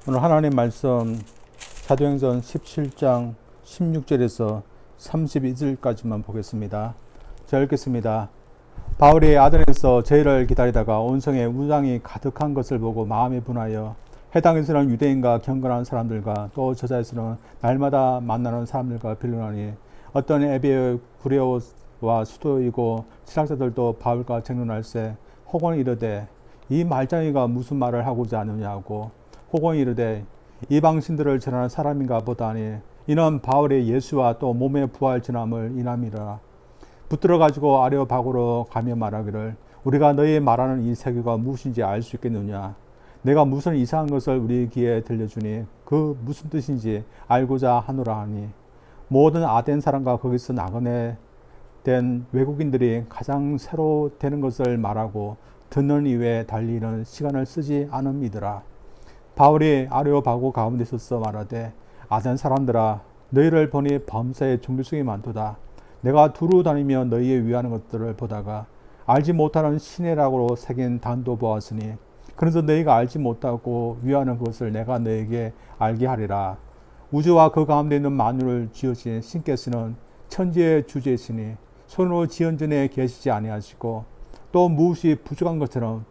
오늘 하나님 말씀 사도행전 17장 16절에서 32절까지만 보겠습니다. 자, 읽겠습니다. 바울이 아덴에서 저희를 기다리다가 온성에 우상이 가득한 것을 보고 마음이 분하여 해당에서는 유대인과 경건한 사람들과 또 저자에서는 날마다 만나는 사람들과 빌론하니 어떤 에베의 구레오와 수도이고 신학자들도 바울과争論할세 혹은 이르되 이 말장이가 무슨 말을 하고자 하느냐고 혹은 이르되 이방신들을 전하는 사람인가 보다니 이는 바울의 예수와 또 몸의 부활 전함을 인함이라. 붙들어 가지고 아레오바고로 가며 말하기를 우리가 너희 말하는 이 세계가 무엇인지 알 수 있겠느냐. 내가 무슨 이상한 것을 우리 귀에 들려주니 그 무슨 뜻인지 알고자 하노라 하니 모든 아덴 사람과 거기서 나그네 된 외국인들이 가장 새로 되는 것을 말하고 듣는 이외에 달리는 시간을 쓰지 않음이더라. 바울이 아레오바고 가운데 서서 말하되 아덴 사람들아 너희를 보니 범사에 종교성이 많도다. 내가 두루 다니며 너희에 위하는 것들을 보다가 알지 못하는 시내락으로 새긴 단도 보았으니 그래서 너희가 알지 못하고 위하는 것을 내가 너희에게 알게 하리라. 우주와 그 가운데 있는 만유를 지으신 신께서는 천지의 주제시니 손으로 지은 전에 계시지 아니하시고 또 무엇이 부족한 것처럼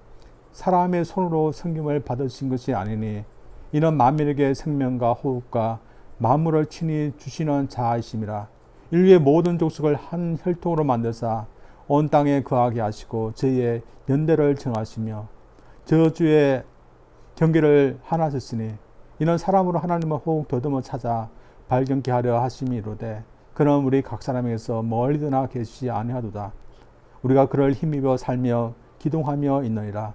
사람의 손으로 성김을 받으신 것이 아니니 이는 만민에게 생명과 호흡과 만물을 친히 주시는 자이심이라. 인류의 모든 족속을 한 혈통으로 만드사 온 땅에 거하게 하시고 저희의 연대를 정하시며 저주의 경계를 하나셨으니 이는 사람으로 하나님을 호흡 더듬어 찾아 발견케 하려 하심이로되 그는 우리 각 사람에게서 멀리드나 계시지 아니하도다. 우리가 그를 힘입어 살며 기동하며 있느니라.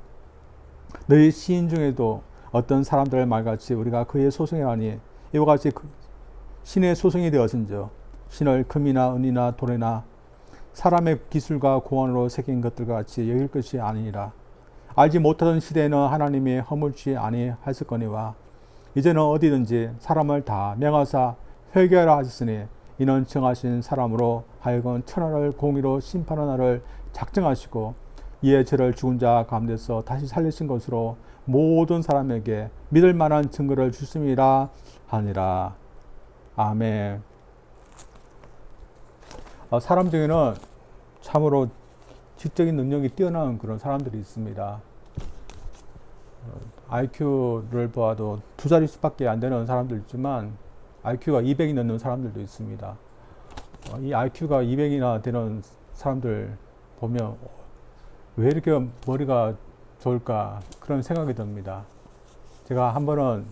너희 시인 중에도 어떤 사람들의 말같이 우리가 그의 소송이라니 이와 같이 신의 소송이 되었은즉 신을 금이나 은이나 돌이나 사람의 기술과 고안으로 새긴 것들과 같이 여길 것이 아니니라. 알지 못하던 시대에는 하나님이 허물지 아니하였거니와 이제는 어디든지 사람을 다 명하사 회개하라 하셨으니 이는 정하신 사람으로 하여금 천하를 공의로 심판하는 날을 작정하시고 이에 저를 죽은 자 가운데서 다시 살리신 것으로 모든 사람에게 믿을 만한 증거를 주심이라 하니라. 아멘. 사람 중에는 참으로 지적인 능력이 뛰어난 그런 사람들이 있습니다. IQ를 보아도 두 자릿수밖에 안 되는 사람도 있지만 IQ가 200이 넘는 사람들도 있습니다. 이 IQ가 200이나 되는 사람들 보면 왜 이렇게 머리가 좋을까 그런 생각이 듭니다. 제가 한 번은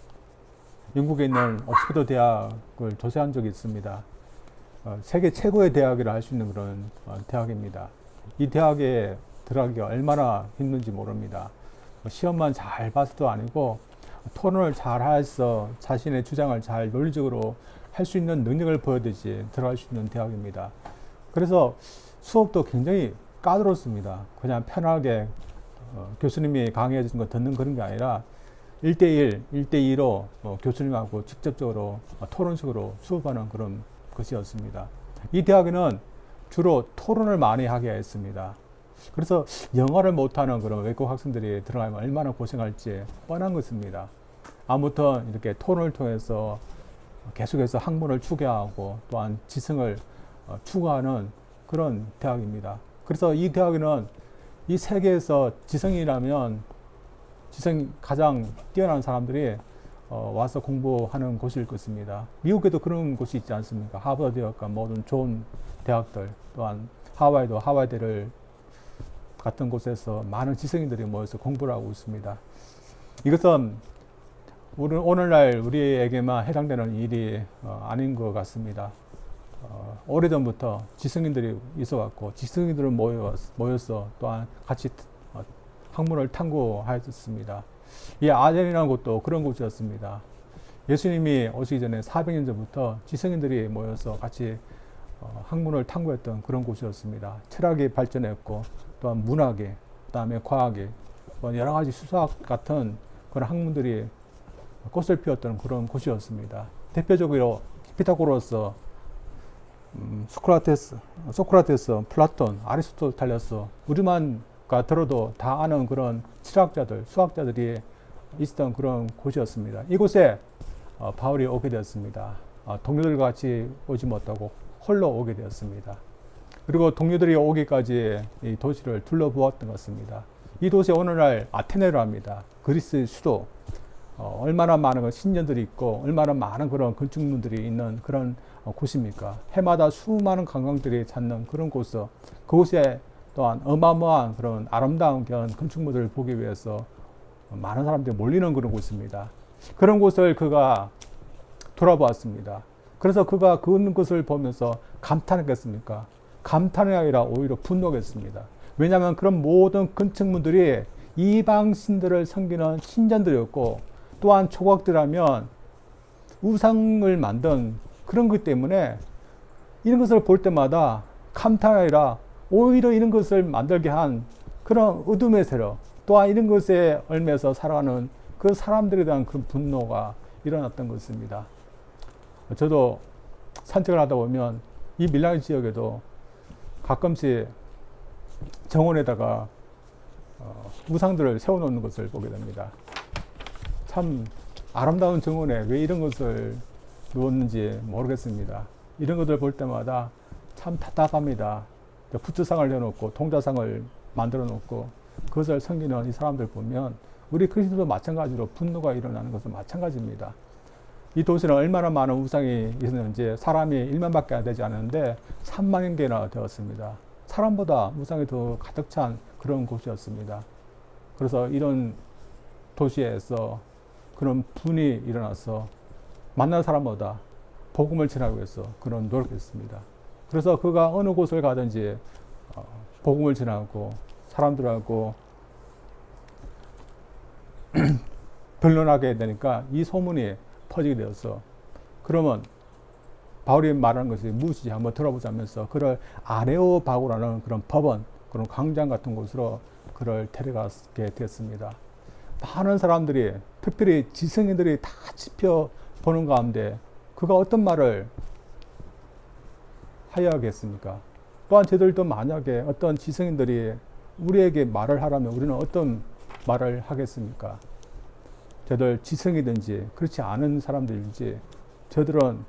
영국에 있는 옥스퍼드 대학을 조사한 적이 있습니다. 세계 최고의 대학이라 할 수 있는 그런 대학입니다. 이 대학에 들어가기가 얼마나 힘든지 모릅니다. 시험만 잘 봐서도 아니고 토론을 잘 해서 자신의 주장을 잘 논리적으로 할 수 있는 능력을 보여야지 들어갈 수 있는 대학입니다. 그래서 수업도 굉장히 까다롭습니다. 그냥 편하게 교수님이 강의해 주신 거 듣는 그런 게 아니라 1대1, 1대2로 교수님하고 직접적으로 토론식으로 수업하는 그런 것이었습니다. 이 대학에는 주로 토론을 많이 하게 했습니다. 그래서 영어를 못하는 그런 외국 학생들이 들어가면 얼마나 고생할지 뻔한 것입니다. 아무튼 이렇게 토론을 통해서 계속해서 학문을 추구하고 또한 지성을 추구하는 그런 대학입니다. 그래서 이 대학에는 이 세계에서 지성이 가장 뛰어난 사람들이 와서 공부하는 곳일 것입니다. 미국에도 그런 곳이 있지 않습니까? 하버드 대학과 모든 좋은 대학들, 또한 하와이도 하와이대를 같은 곳에서 많은 지성인들이 모여서 공부를 하고 있습니다. 이것은 오늘날 우리에게만 해당되는 일이 아닌 것 같습니다. 오래전부터 지성인들이 있어왔고 지성인들을 모여서 또한 같이 학문을 탐구하였습니다. 이 아덴이라는 곳도 그런 곳이었습니다. 예수님이 오시기 전에 400년 전부터 지성인들이 모여서 같이 학문을 탐구했던 그런 곳이었습니다. 철학이 발전했고 또한 문학이, 그 다음에 과학이, 여러 가지 수학 같은 그런 학문들이 꽃을 피웠던 그런 곳이었습니다. 대표적으로 피타고라스, 소크라테스, 플라톤, 아리스토텔레스, 우리만가 들어도 다 아는 그런 철학자들, 수학자들이 있었던 그런 곳이었습니다. 이곳에 바울이 오게 되었습니다. 동료들과 같이 오지 못하고 홀로 오게 되었습니다. 그리고 동료들이 오기까지 이 도시를 둘러보았던 것 같습니다. 이 도시 오늘날 아테네로 합니다. 그리스 수도. 얼마나 많은 신전들이 있고 얼마나 많은 그런 건축물들이 있는 그런 곳입니까? 해마다 수많은 관광들이 찾는 그런 곳. 그곳에 또한 어마어마한 그런 아름다운 건축물들을 보기 위해서 많은 사람들이 몰리는 그런 곳입니다. 그런 곳을 그가 돌아보았습니다. 그래서 그가 그것을 보면서 감탄했겠습니까? 감탄이 아니라 오히려 분노했습니다. 왜냐하면 그런 모든 건축물들이 이방 신들을 섬기는 신전들이었고, 또한 조각들하면 우상을 만든 그런 것 때문에 이런 것을 볼 때마다 감탄이 아니라 오히려 이런 것을 만들게 한 그런 어둠의 세력, 또한 이런 것에 얽매여서 살아가는 그 사람들에 대한 그런 분노가 일어났던 것입니다. 저도 산책을 하다 보면 이 밀라노 지역에도 가끔씩 정원에다가 우상들을 세워놓는 것을 보게 됩니다. 참 아름다운 정원에 왜 이런 것을 놓았는지 모르겠습니다. 이런 것을 볼 때마다 참 답답합니다. 부처상을 해놓고 동자상을 만들어 놓고 그것을 섬기는 이 사람들 보면 우리 그리스도도 마찬가지로 분노가 일어나는 것은 마찬가지입니다. 이 도시는 얼마나 많은 우상이 있었는지 사람이 1만밖에 되지 않았는데 3만 개나 되었습니다. 사람보다 우상이 더 가득 찬 그런 곳이었습니다. 그래서 이런 도시에서 그런 분이 일어나서 만난 사람보다 복음을 전하기 위해서 그런 노력했습니다. 그래서 그가 어느 곳을 가든지 복음을 전하고 사람들하고 변론하게 되니까 이 소문이 퍼지게 되어서, 그러면 바울이 말하는 것이 무엇인지 한번 들어보자면서 그를 아레오바고라는 그런 법원, 그런 광장 같은 곳으로 그를 데려가게 됐습니다. 많은 사람들이, 특별히 지성인들이 다 지켜보는 가운데 그가 어떤 말을 하여야겠습니까? 또한 저들도 만약에 어떤 지성인들이 우리에게 말을 하라면 우리는 어떤 말을 하겠습니까? 저들 지성이든지 그렇지 않은 사람들인지 저들은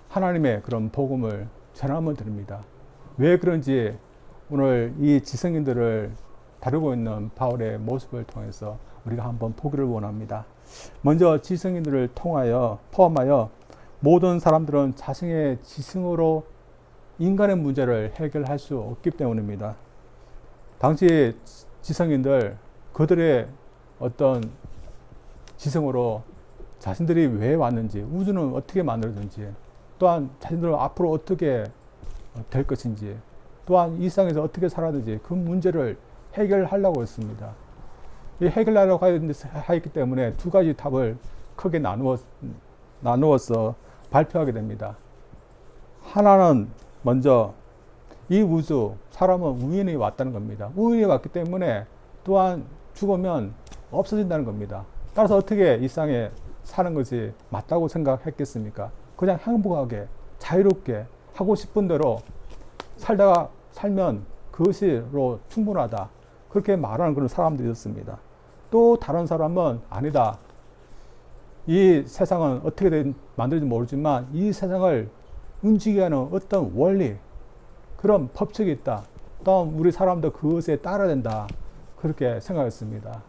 하나님의 그런 복음을 전하면 드립니다. 왜 그런지 오늘 이 지성인들을 다루고 있는 바울의 모습을 통해서 우리가 한번 보기를 원합니다. 먼저 지성인들을 포함하여 모든 사람들은 자신의 지성으로 인간의 문제를 해결할 수 없기 때문입니다. 당시 지성인들, 그들의 어떤 지성으로 자신들이 왜 왔는지, 우주는 어떻게 만들어졌는지, 또한 자신들은 앞으로 어떻게 될 것인지, 또한 이 세상에서 어떻게 살아야되는지 그 문제를 해결하려고 했습니다. 이 해결하려고 하기 때문에 두 가지 답을 크게 나누어서 발표하게 됩니다. 하나는 먼저 이 우주, 사람은 우연히 왔다는 겁니다. 우연히 왔기 때문에 또한 죽으면 없어진다는 겁니다. 따라서 어떻게 이 세상에 사는 것이 맞다고 생각했겠습니까? 그냥 행복하게, 자유롭게, 하고 싶은 대로 살면 그것으로 충분하다. 그렇게 말하는 그런 사람들이 있었습니다. 또 다른 사람은 아니다. 이 세상은 어떻게 만들어진지 모르지만 이 세상을 움직이게 하는 어떤 원리, 그런 법칙이 있다. 또 우리 사람도 그것에 따라야 된다. 그렇게 생각했습니다.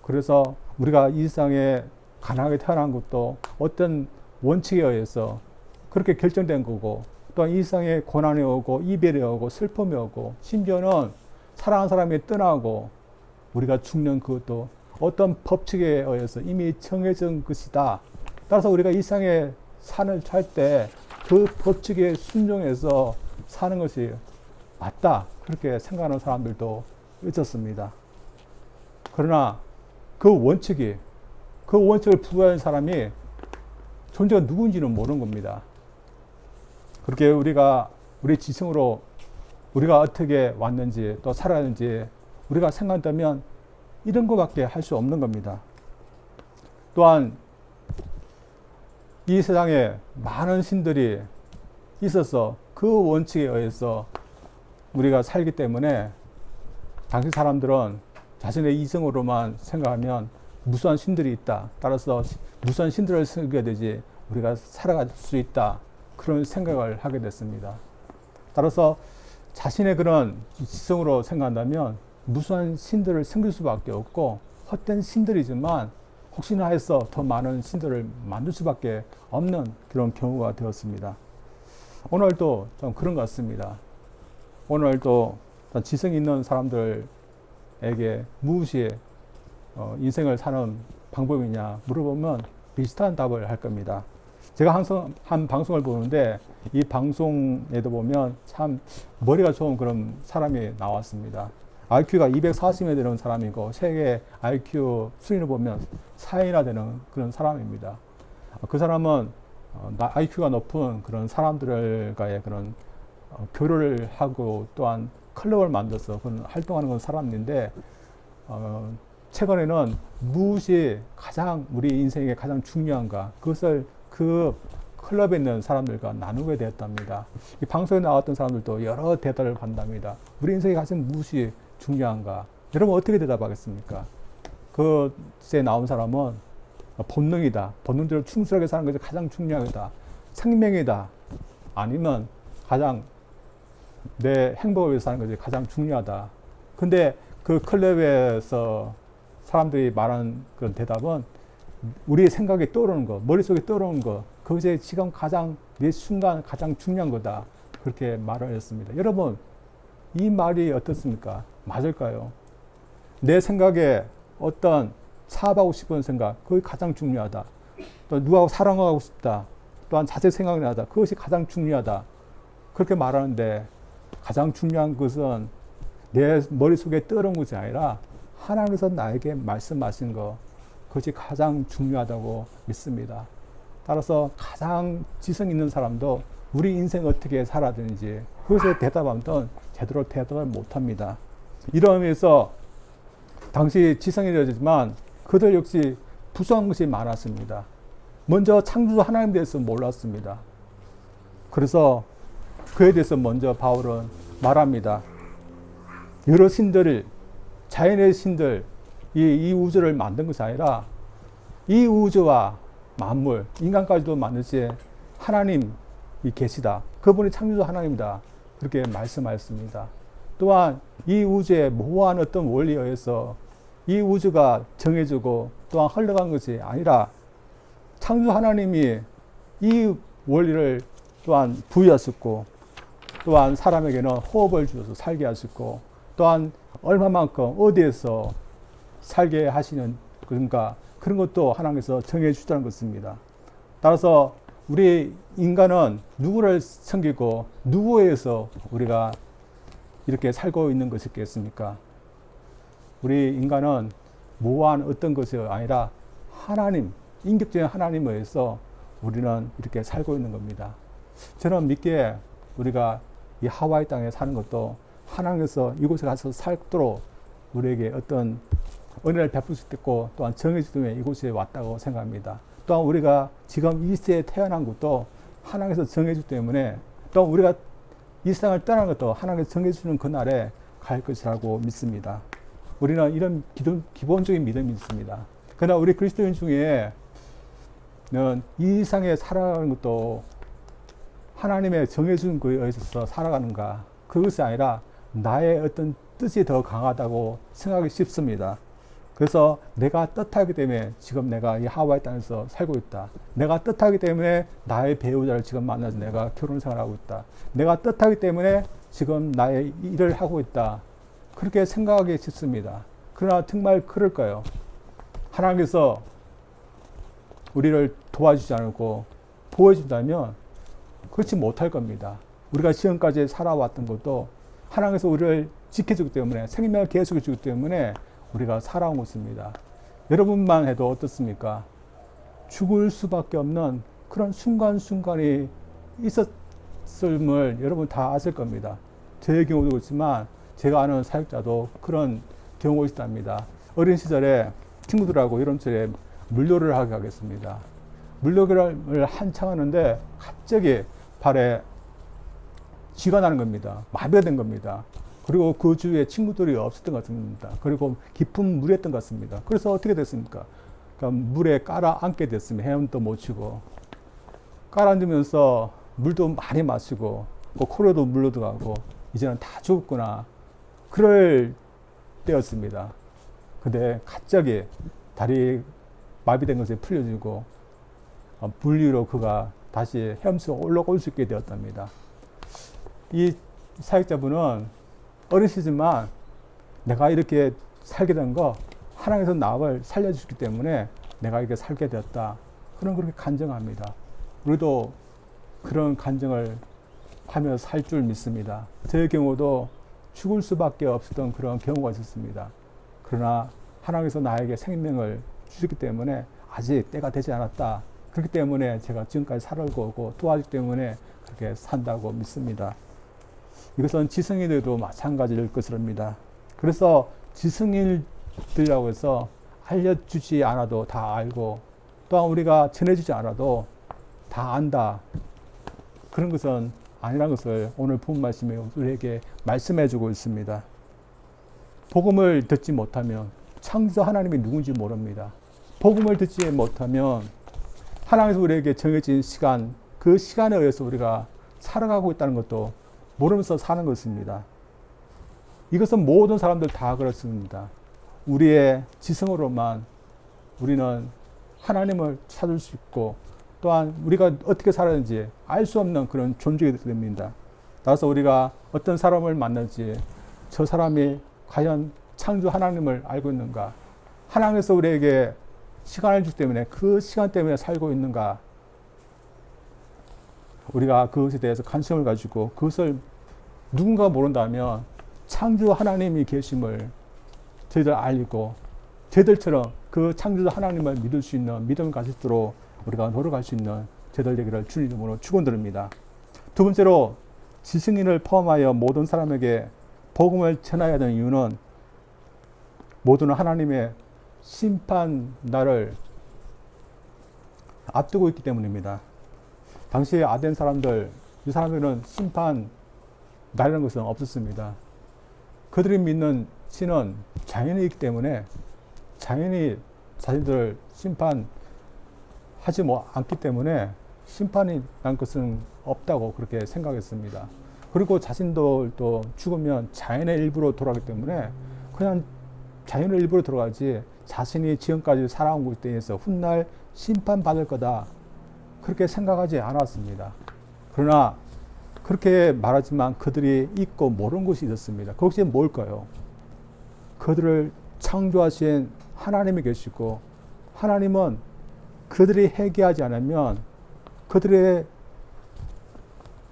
그래서 우리가 이 세상에 가난하게 태어난 것도 어떤 원칙에 의해서 그렇게 결정된 거고, 또한 이 세상에 고난이 오고 이별이 오고 슬픔이 오고 심지어는 사랑하는 사람이 떠나고 우리가 죽는 그것도 어떤 법칙에 의해서 이미 정해진 것이다. 따라서 우리가 이 세상에 살 때 그 법칙에 순종해서 사는 것이 맞다. 그렇게 생각하는 사람들도 있었습니다. 그러나 그 원칙을 부여한 사람이 존재가 누구인지는 모르는 겁니다. 그렇게 우리 지성으로 우리가 어떻게 왔는지 또 살아야하는지 우리가 생각한다면 이런 것밖에 할 수 없는 겁니다. 또한 이 세상에 많은 신들이 있어서 그 원칙에 의해서 우리가 살기 때문에 당시 사람들은 자신의 이성으로만 생각하면 무수한 신들이 있다. 따라서 무수한 신들을 섬겨야 되지 우리가 살아갈 수 있다. 그런 생각을 하게 됐습니다. 따라서 자신의 그런 지성으로 생각한다면 무수한 신들을 섬길 수밖에 없고 헛된 신들이지만 혹시나 해서 더 많은 신들을 만들 수밖에 없는 그런 경우가 되었습니다. 오늘도 좀 그런 것 같습니다. 오늘도 지성 있는 사람들에게 무엇이 인생을 사는 방법이냐 물어보면 비슷한 답을 할 겁니다. 제가 항상 한 방송을 보는데 이 방송에도 보면 참 머리가 좋은 그런 사람이 나왔습니다. IQ가 240이 되는 사람이고 세계 IQ 순위를 보면 4위나 되는 그런 사람입니다. 그 사람은 IQ가 높은 그런 사람들과의 그런 교류를 하고 또한 클럽을 만들어서 그런 활동하는 건 사람인데 최근에는 무엇이 가장 우리 인생에 가장 중요한가 그것을 그 클럽에 있는 사람들과 나누게 되었답니다. 이 방송에 나왔던 사람들도 여러 대답을 한답니다. 우리 인생에 가장 무엇이 중요한가? 여러분 어떻게 대답하겠습니까? 그에 나온 사람은 본능이다. 본능대로 충실하게 사는 것이 가장 중요하다. 생명이다. 아니면 가장 내 행복을 위해서 사는 것이 가장 중요하다. 근데 그 클럽에서 사람들이 말하는 그런 대답은 우리의 생각에 떠오르는 거, 머릿속에 떠오르는 거, 그것이 지금 가장 내 순간 가장 중요한 거다. 그렇게 말을 했습니다. 여러분, 이 말이 어떻습니까? 맞을까요? 내 생각에 어떤 사업하고 싶은 생각, 그것이 가장 중요하다. 또 누구하고 사랑하고 싶다. 또한 자세 생각이 나다. 그것이 가장 중요하다. 그렇게 말하는데 가장 중요한 것은 내 머릿속에 떠오른 것이 아니라 하나님께서 나에게 말씀하신 것, 그것이 가장 중요하다고 믿습니다. 따라서 가장 지성 있는 사람도 우리 인생 어떻게 살아야 되는지 그것에 대답하면 제대로 대답을 못합니다. 이런 의미에서 당시 지성이 되었지만 그들 역시 부수한 것이 많았습니다. 먼저 창조주 하나님에 대해서 몰랐습니다. 그래서 그에 대해서 먼저 바울은 말합니다. 여러 신들을 자연의 신들 이 우주를 만든 것이 아니라 이 우주와 만물 인간까지도 만드신 하나님이 계시다. 그분이 창조주 하나님이다. 그렇게 말씀하였습니다. 또한 이 우주의 모호한 어떤 원리에 의해서 이 우주가 정해지고 또한 흘러간 것이 아니라 창조 하나님이 이 원리를 또한 부여하셨고 또한 사람에게는 호흡을 주어서 살게 하셨고 또한 얼마만큼 어디에서 살게 하시는 그런가 그런 것도 하나님께서 정해 주시다는 것입니다. 따라서 우리 인간은 누구를 섬기고 누구에 의해서 우리가 이렇게 살고 있는 것이겠습니까? 우리 인간은 모호한 어떤 것이 아니라 하나님, 인격적인 하나님에 의해서 우리는 이렇게 살고 있는 겁니다. 저는 믿기에 우리가 이 하와이 땅에 사는 것도 하나님께서 이곳에 가서 살도록 우리에게 어떤 은혜를 베풀 수 있고 또한 정해주기 때문에 이곳에 왔다고 생각합니다. 또한 우리가 지금 이 시대에 태어난 것도 하나님께서 정해주기 때문에 또 우리가 이 세상을 떠나는 것도 하나님께서 정해주는 그날에 갈 것이라고 믿습니다. 우리는 이런 기본적인 믿음이 있습니다. 그러나 우리 그리스도인 중에는 이 세상에 살아가는 것도 하나님의 정해준 것에 의해서 살아가는가 그것이 아니라 나의 어떤 뜻이 더 강하다고 생각하기 쉽습니다. 그래서 내가 뜻하기 때문에 지금 내가 이 하와이 땅에서 살고 있다. 내가 뜻하기 때문에 나의 배우자를 지금 만나서 내가 결혼 생활하고 있다. 내가 뜻하기 때문에 지금 나의 일을 하고 있다. 그렇게 생각하기 쉽습니다. 그러나 정말 그럴까요? 하나님께서 우리를 도와주지 않고 보여준다면 그렇지 못할 겁니다. 우리가 지금까지 살아왔던 것도 하나님께서 우리를 지켜주기 때문에 생명을 계속해 주기 때문에 우리가 살아온 것입니다. 여러분만 해도 어떻습니까? 죽을 수밖에 없는 그런 순간순간이 있었음을 여러분 다 아실 겁니다. 제 경우도 그렇지만 제가 아는 사역자도 그런 경우가 있답니다. 어린 시절에 친구들하고 여름철에 물놀이를 하게 하겠습니다. 물놀이를 한창 하는데 갑자기 발에 쥐가 나는 겁니다. 마비가 된 겁니다. 그리고 그 주위에 친구들이 없었던 것 같습니다. 그리고 깊은 물이었던 것 같습니다. 그래서 어떻게 됐습니까? 그러니까 물에 깔아앉게 됐습니다. 헤엄도 못 치고. 깔아앉으면서 물도 많이 마시고, 코로도 물로 들어가고, 이제는 다 죽었구나. 그럴 때였습니다. 근데 갑자기 다리 마비된 것이 풀려지고, 물 위로 그가 다시 헤엄쳐 올라올 수 있게 되었답니다. 이 사역자분은 어르시지만 내가 이렇게 살게 된 거 하나님께서 나를 살려주셨기 때문에 내가 이렇게 살게 되었다. 그렇게 간증합니다. 우리도 그런 간증을 하며 살 줄 믿습니다. 저의 경우도 죽을 수밖에 없었던 그런 경우가 있었습니다. 그러나 하나님께서 나에게 생명을 주셨기 때문에 아직 때가 되지 않았다. 그렇기 때문에 제가 지금까지 살아오고 오고 도와주기 때문에 그렇게 산다고 믿습니다. 이것은 지성인들도 마찬가지일 것입니다. 그래서 지성인들이라고 해서 알려주지 않아도 다 알고 또한 우리가 전해주지 않아도 다 안다. 그런 것은 아니라는 것을 오늘 본 말씀에 우리에게 말씀해주고 있습니다. 복음을 듣지 못하면 창조자 하나님이 누군지 모릅니다. 복음을 듣지 못하면 하나님께서 우리에게 정해진 시간, 그 시간에 의해서 우리가 살아가고 있다는 것도 모르면서 사는 것입니다. 이것은 모든 사람들 다 그렇습니다. 우리의 지성으로만 우리는 하나님을 찾을 수 있고 또한 우리가 어떻게 살았는지 알 수 없는 그런 존재가 됩니다. 따라서 우리가 어떤 사람을 만날지 저 사람이 과연 창조 하나님을 알고 있는가? 하나님께서 우리에게 시간을 주기 때문에 그 시간 때문에 살고 있는가? 우리가 그것에 대해서 관심을 가지고 그것을 누군가 모른다면 창조 하나님이 계심을 저희들 알고 저희들처럼 그 창조자 하나님을 믿을 수 있는 믿음을 가질 수 있도록 우리가 노력할 수 있는 저희들 되기를 주님 이름으로 축원드립니다. 두 번째로 지성인을 포함하여 모든 사람에게 복음을 전해야 하는 이유는 모두는 하나님의 심판 날을 앞두고 있기 때문입니다. 당시 아덴 사람들, 이 사람들은 심판 날이라는 것은 없었습니다. 그들이 믿는 신은 자연이 있기 때문에 자연이 자신들을 심판하지 않기 때문에 심판이라는 것은 없다고 그렇게 생각했습니다. 그리고 자신들도 죽으면 자연의 일부로 돌아가기 때문에 그냥 자연의 일부로 돌아가지 자신이 지금까지 살아온 것에 대해서 훗날 심판받을 거다 그렇게 생각하지 않았습니다. 그러나 그렇게 말하지만 그들이 잊고 모르는 것이 있었습니다. 그것이 뭘까요? 그들을 창조하신 하나님이 계시고 하나님은 그들이 회개하지 않으면 그들의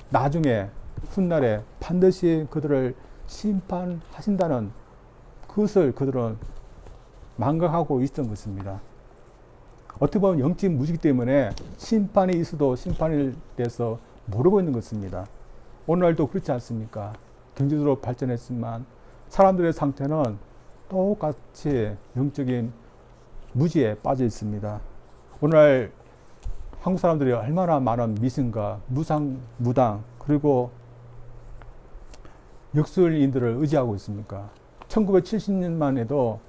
나중에 훗날에 반드시 그들을 심판하신다는 그것을 그들은 망각하고 있었던 것입니다. 어떻게 보면 영적 무지기 때문에 심판이 있어도 심판에 대해서 모르고 있는 것입니다. 오늘날도 그렇지 않습니까? 경제적으로 발전했지만 사람들의 상태는 똑같이 영적인 무지에 빠져 있습니다. 오늘날 한국 사람들이 얼마나 많은 미신과 무당 그리고 역술인들을 의지하고 있습니까? 1970년만 해도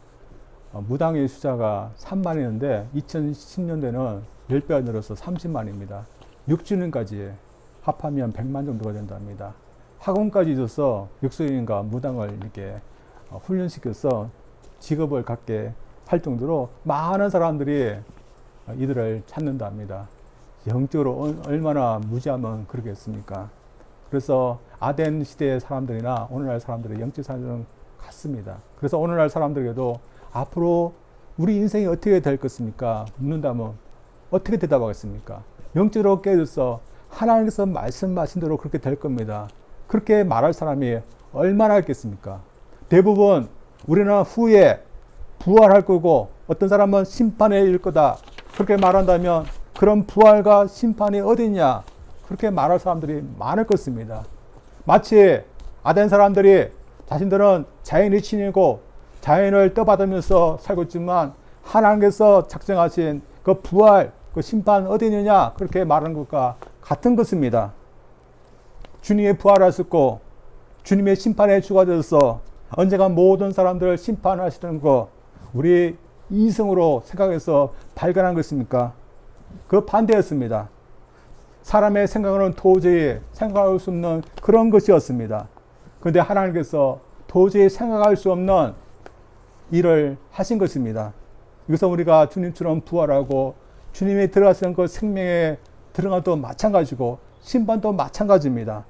무당의 숫자가 3만이었는데 2010년대는 10배가 늘어서 30만입니다. 6주년까지 합하면 100만 정도가 된답니다. 학원까지 있어서 역술인과 무당을 이렇게 훈련시켜서 직업을 갖게 할 정도로 많은 사람들이 이들을 찾는답니다. 영적으로 얼마나 무지하면 그러겠습니까? 그래서 아덴 시대의 사람들이나 오늘날 사람들의 영적 사람들은 같습니다. 그래서 오늘날 사람들에게도 앞으로 우리 인생이 어떻게 될 것입니까? 묻는다면 어떻게 대답하겠습니까? 영적으로 깨져서 하나님께서 말씀하신 대로 그렇게 될 겁니다. 그렇게 말할 사람이 얼마나 있겠습니까? 대부분 우리는 후에 부활할 거고 어떤 사람은 심판에 이를 거다. 그렇게 말한다면 그런 부활과 심판이 어디냐? 그렇게 말할 사람들이 많을 것입니다. 마치 아덴 사람들이 자신들은 자연의 신이고 자연을 떠받으면서 살고 있지만 하나님께서 작정하신 그 부활, 그 심판 어디 있느냐? 그렇게 말하는 것과 같은 것입니다. 주님이 부활하셨고 주님의 심판의 주가 되어서 언젠가 모든 사람들을 심판하시는 거 우리 이성으로 생각해서 발견한 것입니까? 그 반대였습니다. 사람의 생각으로는 도저히 생각할 수 없는 그런 것이었습니다. 그런데 하나님께서 도저히 생각할 수 없는 일을 하신 것입니다. 그래서 우리가 주님처럼 부활하고 주님이 들어가시는 그 생명에 들어가도 마찬가지고 심판도 마찬가지입니다.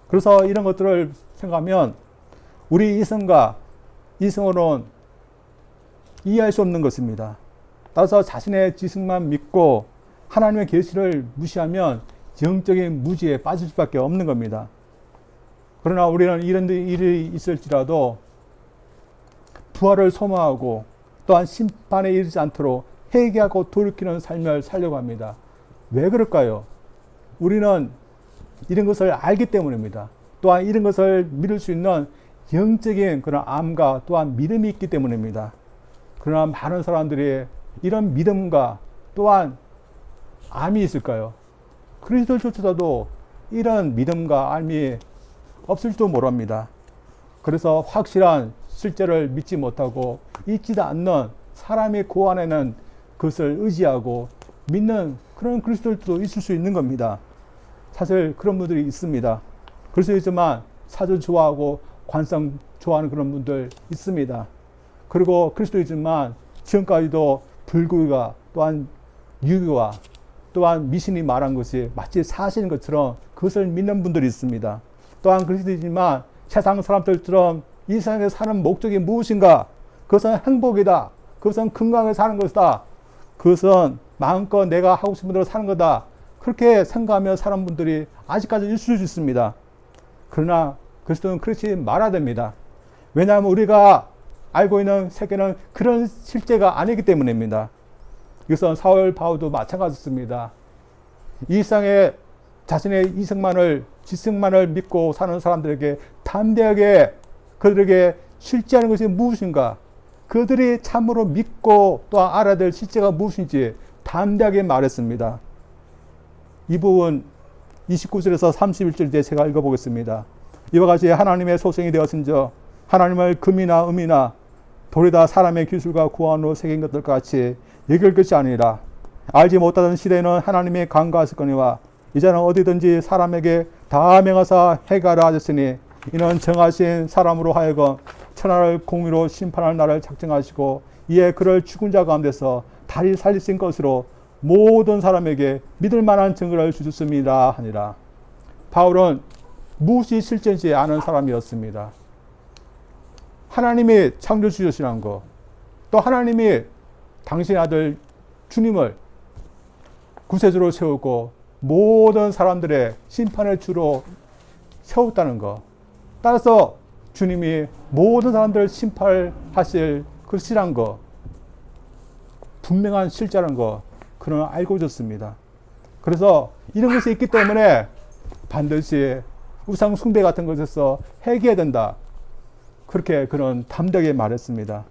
그래서 이런 것들을 생각하면 우리 이성과 이성으로는 이해할 수 없는 것입니다. 따라서 자신의 지식만 믿고 하나님의 계시를 무시하면 영적인 무지에 빠질 수밖에 없는 겁니다. 그러나 우리는 이런 일이 있을지라도 부활을 소망하고 또한 심판에 이르지 않도록 회개하고 돌이키는 삶을 살려고 합니다. 왜 그럴까요? 우리는 이런 것을 알기 때문입니다. 또한 이런 것을 믿을 수 있는 영적인 그런 암과 또한 믿음이 있기 때문입니다. 그러나 많은 사람들이 이런 믿음과 또한 암이 있을까요? 그리스도조차도 이런 믿음과 암이 없을지도 모릅니다. 그래서 확실한 실제를 믿지 못하고 있지도 않는 사람이 고안에는 그것을 의지하고 믿는 그런 그리스도들도 있을 수 있는 겁니다. 사실 그런 분들이 있습니다. 그럴 수 있지만 사주 좋아하고 관상 좋아하는 그런 분들 있습니다. 그리고 그리스도이지만 지금까지도 불교가 또한 유교와 또한 미신이 말한 것이 마치 사실인 것처럼 그것을 믿는 분들이 있습니다. 또한 그리스도이지만 세상 사람들처럼 이 세상에 사는 목적이 무엇인가? 그것은 행복이다. 그것은 건강하게 사는 것이다. 그것은 마음껏 내가 하고 싶은 대로 사는 거다. 그렇게 생각하며 사는 분들이 아직까지 있을 수 있습니다. 그러나 그리스도는 그렇지 말아야 됩니다. 왜냐하면 우리가 알고 있는 세계는 그런 실제가 아니기 때문입니다. 이것은 사울 바울도 마찬가지입니다. 이 세상에 자신의 이성만을 지성만을 믿고 사는 사람들에게 담대하게 그들에게 실제하는 것이 무엇인가, 그들이 참으로 믿고 또 알아야 될 실제가 무엇인지 담대하게 말했습니다. 이 부분 29절에서 31절 제가 읽어보겠습니다. 이와 같이 하나님의 소생이 되었은저 하나님을 금이나 음이나 돌이다 사람의 기술과 구원으로 새긴 것들과 같이 여길 것이 아니라 알지 못하던 시대에는 하나님이 간과하셨거니와 이제는 어디든지 사람에게 다 명하사 해가라 하셨으니 이는 정하신 사람으로 하여금 천하를 공의로 심판할 날을 작정하시고 이에 그를 죽은 자 가운데서 다시 살리신 것으로 모든 사람에게 믿을 만한 증거를 주셨습니다 하니라. 바울은 무엇이 실제인지 아는 사람이었습니다. 하나님이 창조주시라는 것, 또 하나님이 당신의 아들 주님을 구세주로 세우고 모든 사람들의 심판의 주로 세웠다는 것, 따라서 주님이 모든 사람들을 심판하실 것이란 것, 분명한 실제라는 것, 그는 알고 있었습니다. 그래서 이런 것이 있기 때문에 반드시 우상 숭배 같은 것에서 회개해야 된다. 그렇게 그는 담대하게 말했습니다.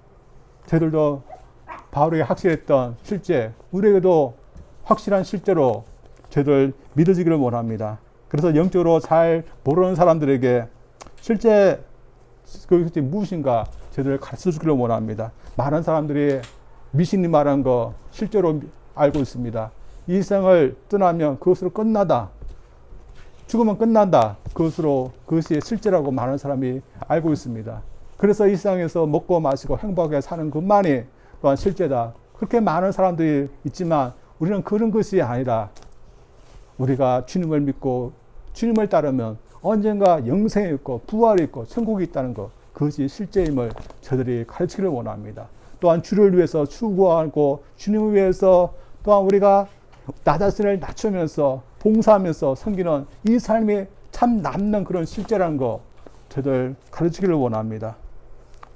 저희들도 바울에게 확실했던 실제, 우리에게도 확실한 실제로 저희들 믿어지기를 원합니다. 그래서 영적으로 잘 모르는 사람들에게 실제 그것이 무엇인가 저희들 가르쳐 주기를 원합니다. 많은 사람들이 미신이 말한 거 실제로 알고 있습니다. 이 세상을 떠나면 그것으로 끝나다. 죽으면 끝난다. 그것이 실제라고 많은 사람이 알고 있습니다. 그래서 이 세상에서 먹고 마시고 행복하게 사는 것만이 또한 실제다. 그렇게 많은 사람들이 있지만 우리는 그런 것이 아니라 우리가 주님을 믿고 주님을 따르면 언젠가 영생이 있고 부활이 있고 천국이 있다는 것, 그것이 실제임을 저들이 가르치기를 원합니다. 또한 주를 위해서 추구하고 주님을 위해서 또한 우리가 나 자신을 낮추면서 봉사하면서 섬기는 이 삶이 참 남는 그런 실제라는 거 저들 가르치기를 원합니다.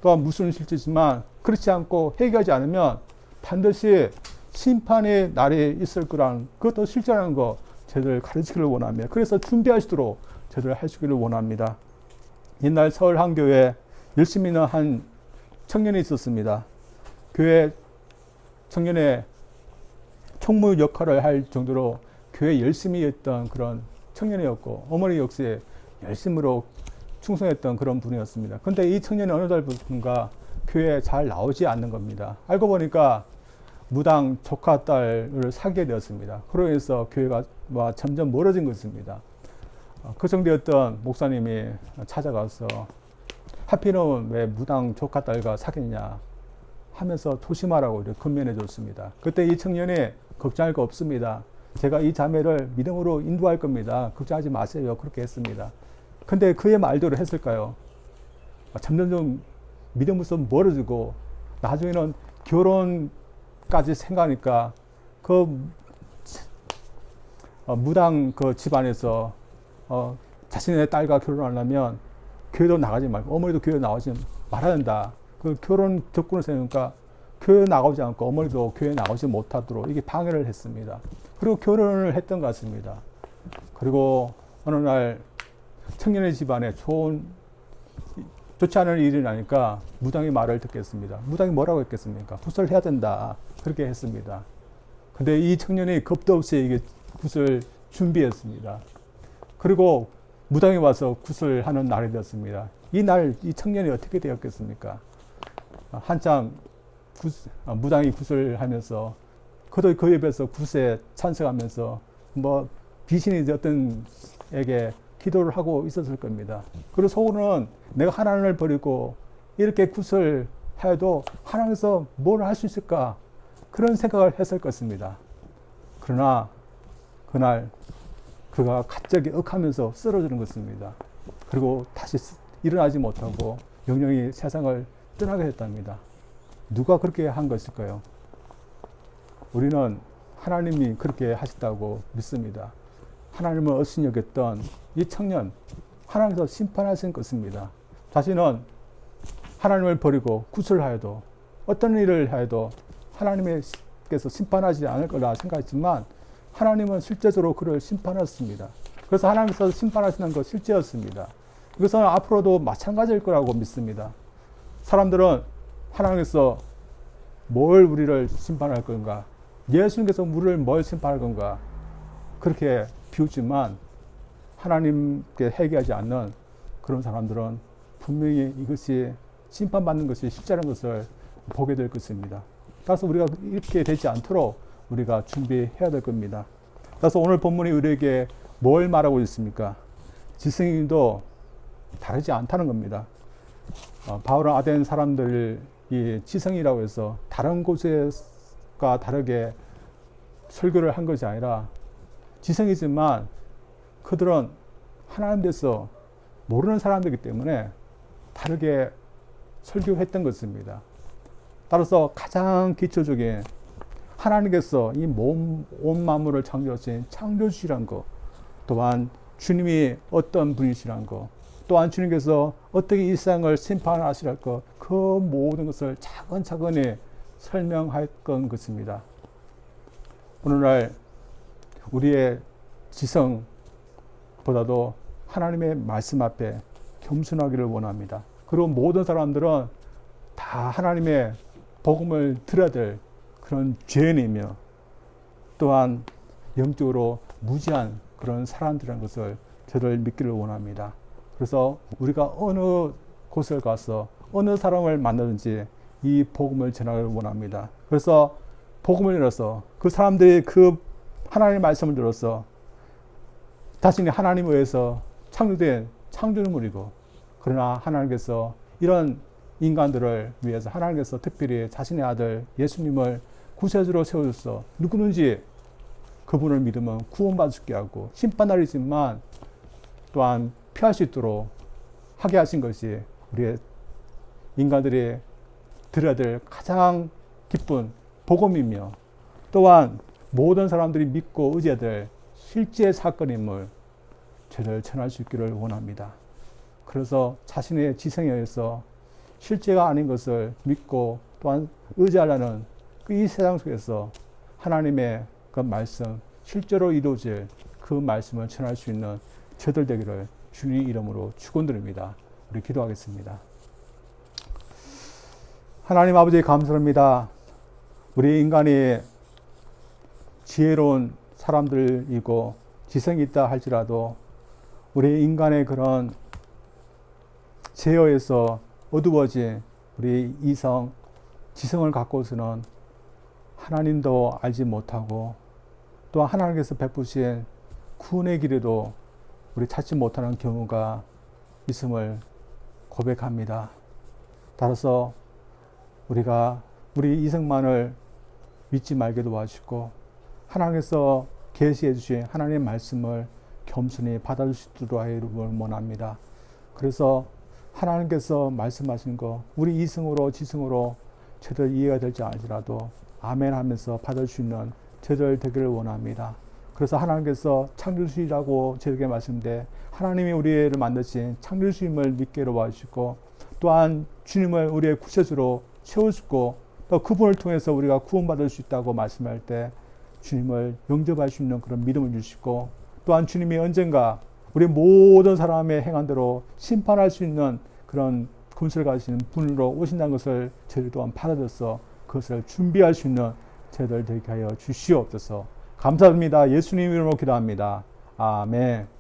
또한 무슨 실제지만 그렇지 않고 회개하지 않으면 반드시 심판의 날이 있을 거라는 그것도 실제라는 거 저들 가르치기를 원합니다. 그래서 준비하시도록 저들 하시기를 원합니다. 옛날 서울 한 교회에 열심히 있는 한 청년이 있었습니다. 교회 청년의 총무 역할을 할 정도로 교회 열심히 했던 그런 청년이었고 어머니 역시 열심으로 충성했던 그런 분이었습니다. 근데 이 청년이 어느 날부터인가 교회에 잘 나오지 않는 겁니다. 알고 보니까 무당 조카 딸을 사귀게 되었습니다. 그로 인해서 교회가 점점 멀어진 것입니다. 그 정도였던 목사님이 찾아가서 하필은 왜 무당 조카 딸과 사귀냐 하면서 조심하라고 이렇게 권면해 줬습니다. 그때 이 청년이 걱정할 거 없습니다. 제가 이 자매를 믿음으로 인도할 겁니다. 걱정하지 마세요. 그렇게 했습니다. 근데 그의 말대로 했을까요? 점점 믿음으로서 멀어지고 나중에는 결혼까지 생각하니까 그 무당 그 집안에서 자신의 딸과 결혼하려면 교회도 나가지 말고 어머니도 교회 나오지 말아야 된다. 그 결혼 조건을 세우니까 교회 나가지 않고 어머니도 교회 나오지 못하도록 이게 방해를 했습니다. 그리고 결혼을 했던 것 같습니다. 그리고 어느 날 청년의 집안에 좋지 않은 일이 나니까 무당의 말을 듣겠습니다. 무당이 뭐라고 했겠습니까? 구슬 해야 된다. 그렇게 했습니다. 근데 이 청년이 겁도 없이 이게 구슬 준비했습니다. 그리고 무당이 와서 구슬하는 날이 되었습니다. 이 날 이 청년이 어떻게 되었겠습니까? 한참 무당이 구슬하면서 그도 그 옆에서 굿에 찬성하면서 뭐 귀신이 어떤 에게 기도를 하고 있었을 겁니다. 그리고 속으로는 내가 하나님을 버리고 이렇게 굿을 해도 하나님께서 뭘 할 수 있을까 그런 생각을 했을 것입니다. 그러나 그날 그가 갑자기 억하면서 쓰러지는 것입니다. 그리고 다시 일어나지 못하고 영영이 세상을 떠나게 됐답니다. 누가 그렇게 한 것일까요? 우리는 하나님이 그렇게 하셨다고 믿습니다. 하나님을 어신 여겼던 이 청년, 하나님께서 심판하신 것입니다. 자신은 하나님을 버리고 구슬하여도 어떤 일을 해도 하나님께서 심판하지 않을 거라 생각했지만 하나님은 실제적으로 그를 심판했습니다. 그래서 하나님께서 심판하시는 것 실제였습니다. 이것은 앞으로도 마찬가지일 거라고 믿습니다. 사람들은 하나님께서 뭘 우리를 심판할 건가? 예수님께서 우리를 뭘 심판할 건가? 그렇게 비웃지만 하나님께 회개하지 않는 그런 사람들은 분명히 이것이 심판받는 것이 실제라는 것을 보게 될 것입니다. 따라서 우리가 이렇게 되지 않도록 우리가 준비해야 될 겁니다. 따라서 오늘 본문이 우리에게 뭘 말하고 있습니까? 지성인도 다르지 않다는 겁니다. 바울은 아덴 사람들이 지성이라고 해서 다른 곳과 다르게 설교를 한 것이 아니라 지성이지만 그들은 하나님 대해서 모르는 사람들이기 때문에 다르게 설교했던 것입니다. 따라서 가장 기초적인 하나님께서 이 온 만물을 창조하신 창조주시란 것, 또한 주님이 어떤 분이시란 것, 또한 주님께서 어떻게 이 세상을 심판하시랄 것, 그 모든 것을 차근차근히 설명했던 것입니다. 오늘날 우리의 지성보다도 하나님의 말씀 앞에 겸손하기를 원합니다. 그리고 모든 사람들은 다 하나님의 복음을 들어야 될 그런 죄인이며 또한 영적으로 무지한 그런 사람들이라는 것을 저를 믿기를 원합니다. 그래서 우리가 어느 곳을 가서 어느 사람을 만나든지 이 복음을 전하기를 원합니다. 그래서 복음을 들어서 그 사람들이 그 하나님의 말씀을 들어서 자신이 하나님에 의해서 창조된 창조물이고 그러나 하나님께서 이런 인간들을 위해서 하나님께서 특별히 자신의 아들 예수님을 구세주로 세워줘서 누구든지 그분을 믿으면 구원받을 수 있게 하고 심판날이지만 또한 피할 수 있도록 하게 하신 것이 우리의 인간들이 들어야 될 가장 기쁜 복음이며 또한 모든 사람들이 믿고 의지해야 될 실제 사건임을 저를 전할 수 있기를 원합니다. 그래서 자신의 지성에 의해서 실제가 아닌 것을 믿고 또한 의지하려는 이 세상 속에서 하나님의 그 말씀, 실제로 이루어질 그 말씀을 전할 수 있는 저들 되기를 주님 이름으로 축원드립니다. 우리 기도하겠습니다. 하나님 아버지 감사합니다. 우리 인간이 지혜로운 사람들이고 지성이 있다 할지라도 우리 인간의 그런 제어에서 어두워진 우리 이성, 지성을 갖고서는 하나님도 알지 못하고 또 하나님께서 베푸신 구원의 길에도 우리 찾지 못하는 경우가 있음을 고백합니다. 따라서 우리가 우리 이성만을 믿지 말게 도와주시고 하나님께서 계시해 주신 하나님의 말씀을 겸손히 받아줄 수 있도록 하여 원합니다. 그래서 하나님께서 말씀하신 거 우리 이성으로 지성으로 제대로 이해가 될지 알지라도 아멘 하면서 받을 수 있는 저희들 되기를 원합니다. 그래서 하나님께서 창조주이라고 저에게 말씀대 하나님이 우리를 만드신 창조주임을 믿게 도와주시고 또한 주님을 우리의 구세주로 세우시고 또 그분을 통해서 우리가 구원받을 수 있다고 말씀할 때 주님을 영접할 수 있는 그런 믿음을 주시고 또한 주님이 언젠가 우리 모든 사람의 행한대로 심판할 수 있는 그런 금슬 가시는 분으로 오신다는 것을 저희들 또한 받아들여서 그것을 준비할 수 있는 저희들 되게 하여 주시옵소서. 감사합니다. 예수님 이름으로 기도합니다. 아멘.